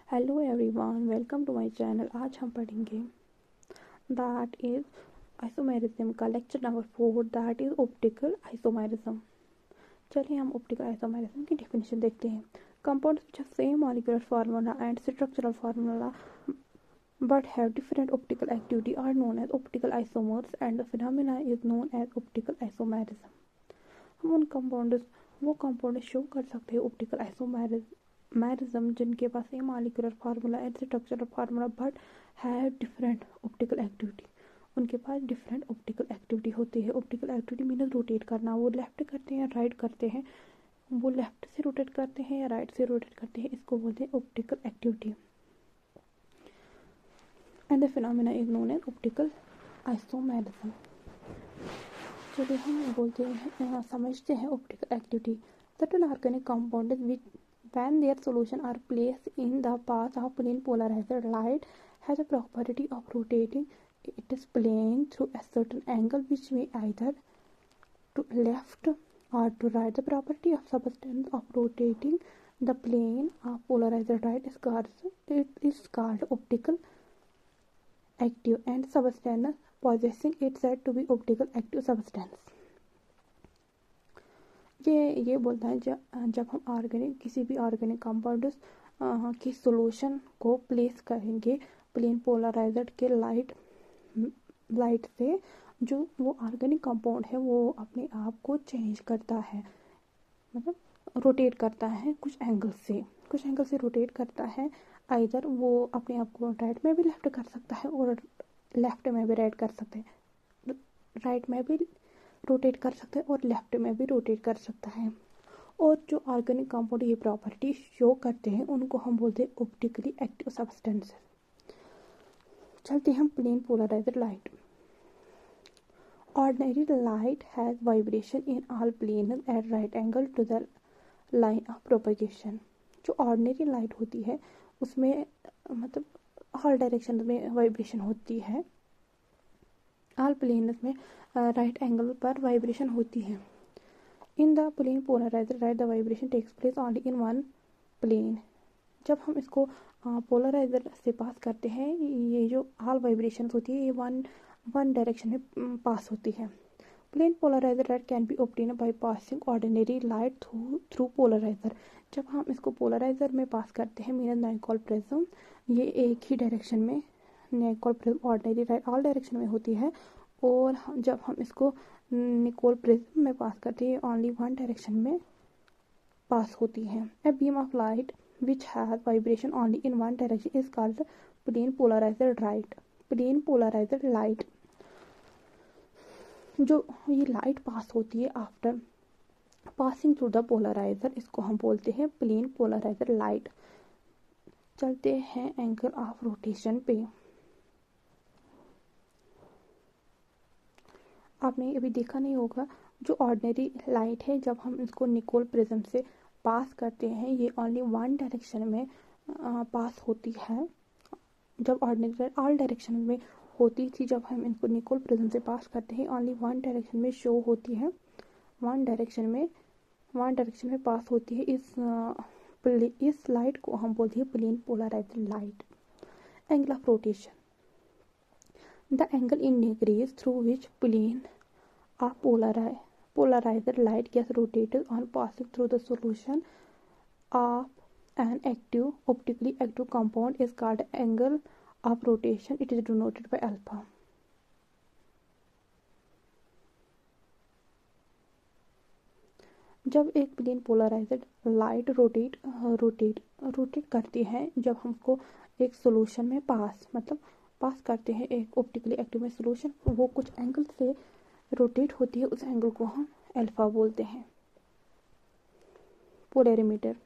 Hello everyone, welcome to my channel. आज हम पढ़ेंगे दैट इज आइसोमेरिज्म का lecture number 4, that is optical isomerism. चलिए हम ऑप्टिकल आइसोमेरिज्म की डेफिनेशन देखते हैं। Compounds which have same molecular formula and structural formula but have different optical activity are known as optical isomers and the phenomena is known as optical isomerism। हम उन compound show कर सकते हैं optical isomerism जिनके पास same molecular formula and structural formula but have different optical activity. उनके पास different optical activity होती है। ऑप्टिकल एक्टिविटी मीन रोटेट करना, वो लेफ्ट करते हैं या राइट करते हैं, वो लेफ्ट से रोटेट करते हैं या राइट से रोटेट करते हैं, इसको बोलते हैं optical activity. And the phenomena is known as optical isomerism. चलिए हम बोलते हैं, समझते हैं optical activity. Certain organic compounds which when their solution are placed in the path of plane polarizer light has a property of rotating its plane through a certain angle which may either to left or to right. The property of substance of rotating the plane of polarizer light is called optical active, and substance possessing it said to be optical active substance। ये बोलता है जब हम किसी भी organic compound की solution को place करेंगे प्लेन पोलराइजर के लाइट से, जो वो ऑर्गेनिक कंपाउंड है वो अपने आप को चेंज करता है, मतलब रोटेट करता है कुछ एंगल से रोटेट करता है। आइदर वो अपने आप को राइट में भी लेफ्ट कर सकता है और लेफ्ट में भी राइट कर सकते हैं, राइट में भी रोटेट कर सकता है और लेफ्ट में भी रोटेट कर सकता है। और जो ऑर्गेनिक कंपाउंड ये प्रॉपर्टी शो करते हैं उनको हम बोलते हैं ऑप्टिकली एक्टिव सब्सटेंस। चलते हम plane polariser light. Ordinary light has vibration in all plane at right angle to the line of propagation. जो ऑर्डिनरी लाइट होती है उसमें मतलब ऑल डायरेक्शन में वाइब्रेशन होती है, ऑल प्लेन्स में राइट एंगल पर वाइब्रेशन होती है। In the plane polariser light the vibration takes place only in one plane. जब हम इसको पोलराइजर से पास करते हैं, ये जो ऑल वाइब्रेशन होती है ये वन डायरेक्शन में पास होती है। Plane polariser light can be obtain by passing ordinary light through polariser. जब हम इसको पोलराइजर में पास करते हैं मीन नाइकोल प्रिज्म, ये एक ही डायरेक्शन में Nicol prism ordinary light all direction में होती है, और जब हम इसको निकोल प्रिज्म में पास करते हैं ओनली वन डायरेक्शन में पास होती है। A beam of light which has vibration only in one direction is called plane polariser light. Plane polariser light, जो ये लाइट पास होती है after passing through the polariser, इसको हम बोलते हैं प्लेन पोलराइजर लाइट। चलते हैं एंगल ऑफ रोटेशन पे। आपने अभी देखा नहीं होगा, जो ऑर्डिनरी लाइट है जब हम इसको निकोल प्रिज्म से पास करते हैं ये ओनली वन डायरेक्शन में पास होती है। जब ऑर्डिनरी लाइट ऑल डायरेक्शन में होती थी, जब हम इनको निकोल प्रिज्म से पास करते हैं ओनली वन डायरेक्शन में शो होती है, वन डायरेक्शन में पास होती है। इस लाइट को हम बोलते हैं plane polariser light. Angle of rotation, the angle in degrees through which plane of polarizer light gets rotated on passing through the solution of an optically active compound is called angle of rotation. It is denoted by alpha. जब एक plane polariser light rotate करती है, जब हमको एक solution में पास करते हैं एक ऑप्टिकली एक्टिव में सोल्यूशन, वो कुछ एंगल से रोटेट होती है, उस एंगल को हम अल्फा बोलते हैं। Polarimeter,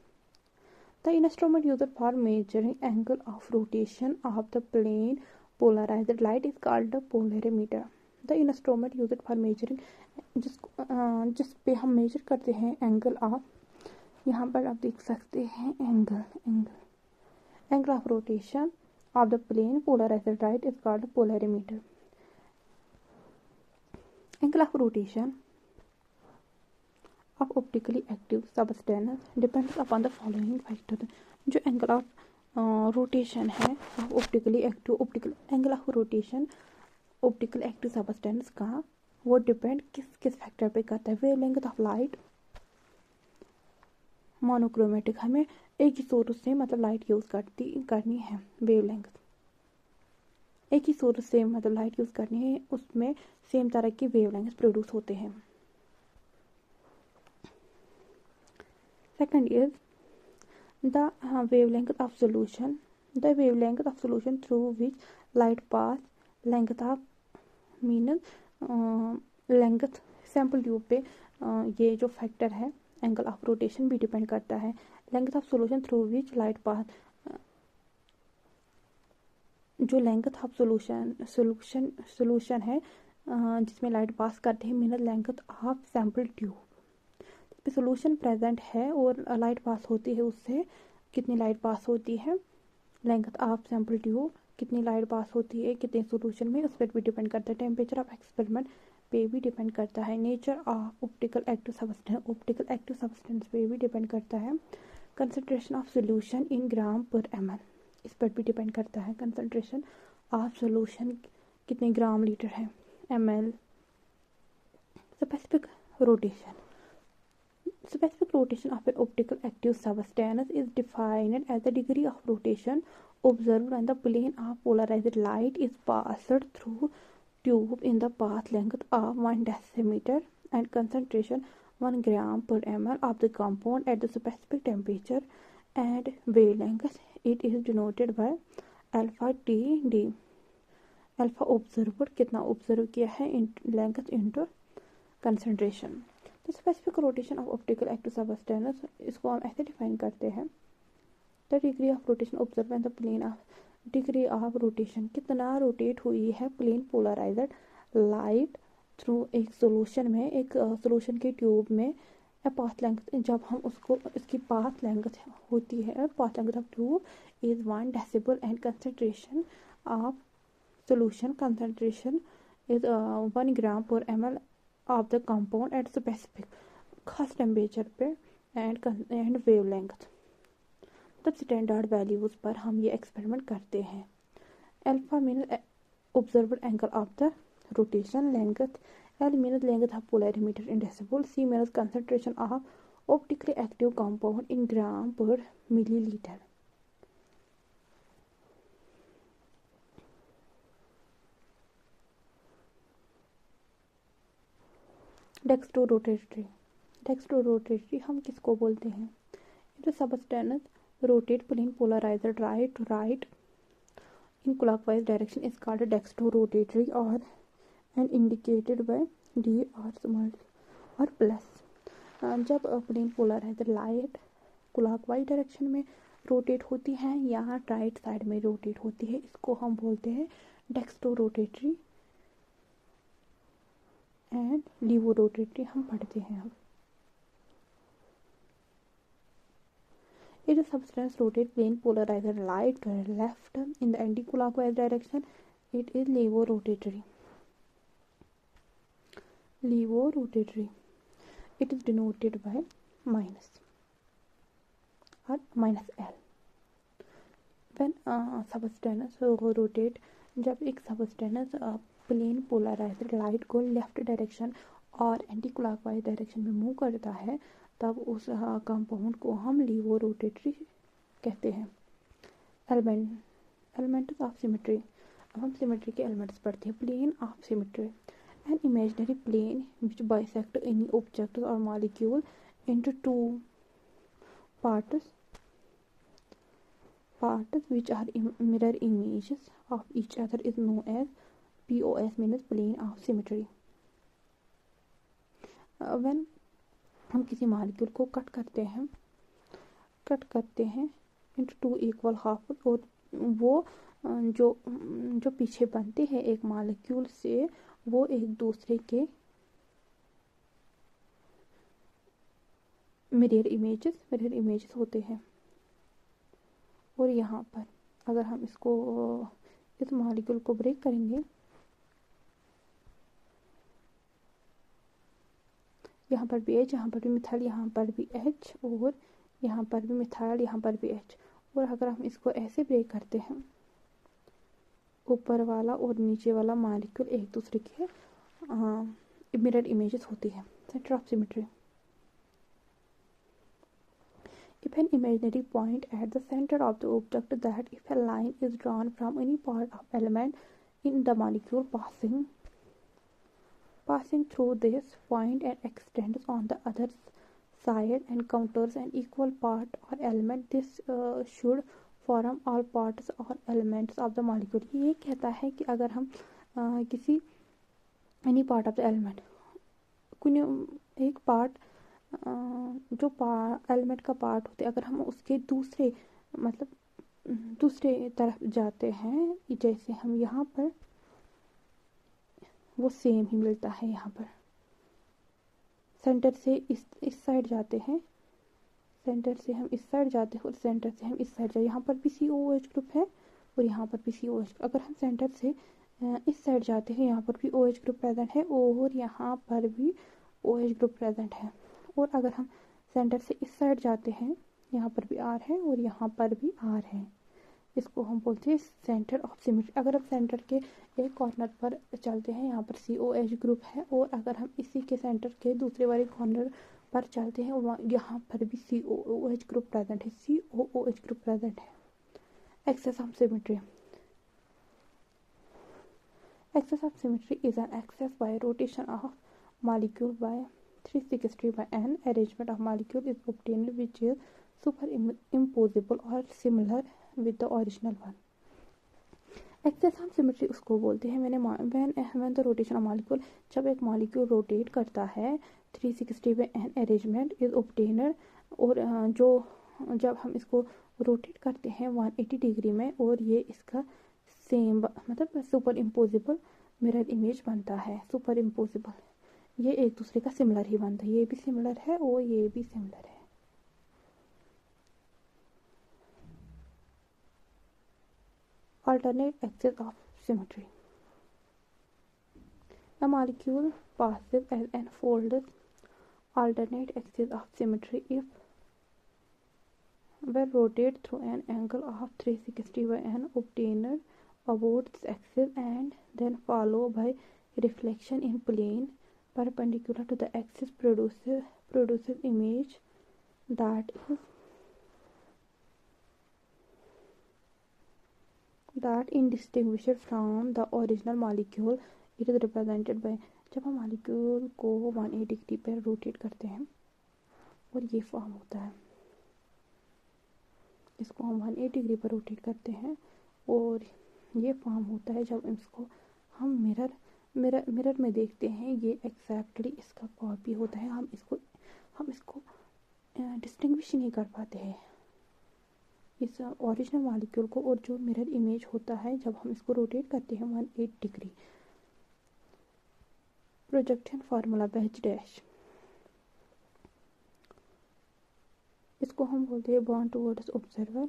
the instrument used for measuring angle of rotation of the plane polariser light is called the polarimeter. The instrument used for measuring, जिस पे हम मेजर करते हैं एंगल ऑफ, यहाँ पर आप देख सकते हैं angle of rotation of the plane polarizer light is called polarimeter. Angle of rotation of optically active substance depends upon the following factors. जो एंगल ऑफ रोटेशन है optically active optical angle of rotation optical active substance का, वो depend किस किस factor पे करता है। Wavelength of light monochromatic, हमें एक ही सोर्स से मतलब लाइट यूज़ करनी है। वेवलेंथ एक ही सोर्स से मतलब लाइट यूज़ करनी है, उसमें सेम तरह के वेवलेंथ प्रोड्यूस होते हैं। Second is the wavelength of solution, the wavelength of solution through which light pass, length of means length sample tube पे ये जो फैक्टर है एंगल ऑफ रोटेशन भी डिपेंड करता है। Length of solution through which light pass, जो length of solution है जिसमें लाइट पास करते हैं, mean length of sample tube पे सोल्यूशन प्रेजेंट है और लाइट पास होती है, उससे कितनी लाइट पास होती है, लेंथ ऑफ सैम्पल ट्यूब कितनी लाइट पास होती है कितने सोल्यूशन में, उस पर भी डिपेंड करता है। टेम्परेचर ऑफ एक्सपेरिमेंट पे भी डिपेंड करता है। Nature of optical active substance पे भी डिपेंड करता है। Concentration of solution in gram पर ml, इस पर भी डिपेंड करता है। कंसंट्रेशन ऑफ सोल्यूशन कितने ग्राम लीटर है ml। Specific rotation of an optical active substance is defined as the degree of rotation observed when the plane of polarized light is passed through tube in the path length of 1 decimeter and concentration 1 gram per ml of the compound at the specific temperature and wavelength. It is denoted by alpha Td, alpha observer कितना observe किया है, length into concentration. तो specific rotation of optical active substance, इसको हम ऐसे define करते हैं, the degree of rotation observe in the plane of, degree of rotation कितना रोटेट हुई है प्लेन पोलराइज्ड लाइट थ्रू एक सोल्यूशन में, एक सोल्यूशन के ट्यूब में। पाथ लेंथ, जब हम उसको इसकी पाथ लेंथ होती है, path length of tube is 1 decibel and concentration of solution concentration is 1 gram per ml of the compound at specific खास टेम्परेचर पे एंड वेवलेंथ। तब स्टैंडर्ड वैल्यूज पर हम ये एक्सपेरिमेंट करते हैं। Alpha means observed angle of the rotation, length L means length of polarimeter in decibel, C means concentration of optically active compound in gram per millilitre. Dextrorotatory हम किसको बोलते हैं? It substance rotate plane polarised right to right in clockwise direction is called dextrorotatory और and indicated by D और small और plus. जब plane polarised light clockwise direction में rotate होती है या राइट साइड में रोटेट होती है, इसको हम बोलते हैं डेक्स्ट्रोरोटेटरी एंड लीवोरोटेटरी हम पढ़ते हैं। हम it substance rotate plane polarised light to left in the anticlockwise direction, it is laevorotatory. It is denoted by minus और minus L. When substance rotate, जब एक सब्सटेंस प्लेन पोलराइज्ड लाइट को left direction और anticlockwise direction में move करता है, तब उस कंपाउंड को हम लीवोरोटेटरी कहते हैं। एलिमेंट्स ऑफ सिमेट्री, अब हम सिमेट्री के एलिमेंट्स पढ़ते हैं। Plane of symmetry, an imaginary plane which bisect any object और molecule into two parts which are mirror images of each other is known as POS, means plane of symmetry. When हम किसी molecule को cut करते हैं into two equal half, और वो जो पीछे बनते हैं एक मॉलिक्यूल से, वो एक दूसरे के मिरर इमेजेस होते हैं। और यहाँ पर अगर हम इस मॉलिक्यूल को ब्रेक करेंगे, यहाँ पर भी H, यहाँ पर भी मिथाइल, यहाँ पर भी H, और यहाँ पर भी मिथाइल, यहाँ पर भी H, और अगर हम इसको ऐसे ब्रेक करते हैं, ऊपर वाला और नीचे वाला मॉलिक्यूल एक दूसरे के मिरर इमेजेस होती है। Centre of symmetry, if an imaginary point at the center of the object, that if a line is drawn from any part of element in the molecule passing through this point and extends on the other side and encounters an equal part or element, this should form all parts or elements of the molecule। ये कहता है कि अगर हम किसी any part of the element, एक part जो element का पार्ट होते हैं, अगर हम उसके दूसरे मतलब दूसरे तरफ जाते हैं, जैसे हम यहाँ पर, वो सेम ही मिलता है। यहाँ पर सेंटर से इस साइड जाते हैं, सेंटर से हम इस साइड जाते हैं और सेंटर से हम इस साइड जाते हैं। यहाँ पर भी COOH ग्रुप है और यहाँ पर भी COOH। अगर हम सेंटर से इस साइड जाते हैं, यहाँ पर भी OH ग्रुप प्रेजेंट है और यहाँ पर भी OH ग्रुप प्रेजेंट है। और अगर हम सेंटर से इस साइड जाते हैं, यहाँ पर भी R है और यहाँ पर भी R है। इसको हम बोलते हैं सेंटर ऑफ सिमेट्री। अगर हम सेंटर के एक कॉर्नर पर चलते हैं, यहाँ पर COH ग्रुप है, और अगर हम इसी के सेंटर के दूसरे वाले कॉर्नर पर चलते हैं, यहाँ पर भी COOH ग्रुप प्रेजेंट है, COOH ग्रुप प्रेजेंट है। Excess of symmetry, excess of symmetry is an excess by rotation of molecule by 360 by n arrangement of molecule is obtained which is superimposable or similar with the original one। excess of symmetry उसको बोलते हैं when the rotation of molecule, जब एक molecule rotate करता है 360 by n arrangement is obtained, और जो जब हम इसको रोटेट करते हैं 180 डिग्री में, और ये इसका सेम मतलब सुपर इम्पोजिबल मिरर इमेज बनता है। सुपर इम्पोजिबल, ये एक दूसरे का सिमिलर ही बनता है, ये भी सिमिलर है और ये भी सिमिलर है। alternate axis of symmetry, a molecule passes as an folds alternate axis of symmetry if when rotated through an angle of 360 by n obtained about this axis and then followed by reflection in plane perpendicular to the axis produces image that indistinguished from the original molecule। It is represented by, जब हम molecule को 180 degree पर rotate करते हैं और ये form होता है, इसको हम 180 डिग्री पर रोटेट करते हैं और ये फॉर्म होता है। जब इसको हम मिरर में देखते हैं, ये एग्जैक्टली इसका कॉपी होता है। हम इसको डिस्टिंग्विश नहीं कर पाते हैं इस ओरिजिनल मॉलिक्यूल को और जो मिरर इमेज होता है जब हम इसको रोटेट करते हैं 180 डिग्री। प्रोजेक्शन फार्मूला बेच डैश, इसको हम बोलते हैं बॉन्ड टुवर्ड्स ऑब्जर्वर,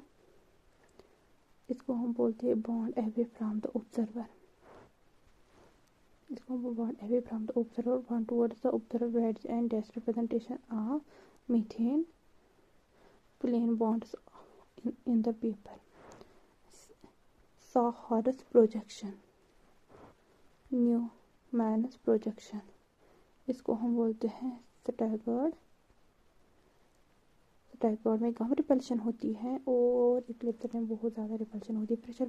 इसको हम बोलते हैं bond away from the observer, इसको हम bond away from the observer, bond towards the observer wedge and dash representation of methane plane bonds in the paper। Sawhorse projection, Newman's projection, इसको हम बोलते हैं स्टैगर्ड में कम रिपल्शन होती है और इक्लिप्स में बहुत ज़्यादा रिपल्शन होती है। फिशर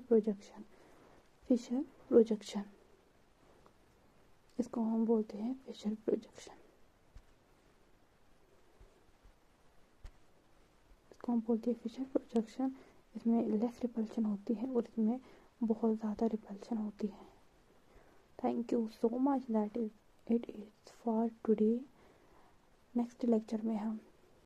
प्रोजेक्शन, इसको हम बोलते हैं फिशर प्रोजेक्शन, इसको हम बोलते हैं फिशर प्रोजेक्शन। इसमें लेस रिपल्शन होती है और इसमें बहुत ज़्यादा रिपल्शन होती है। Thank you so much, that is it is for today. Next lecture में हम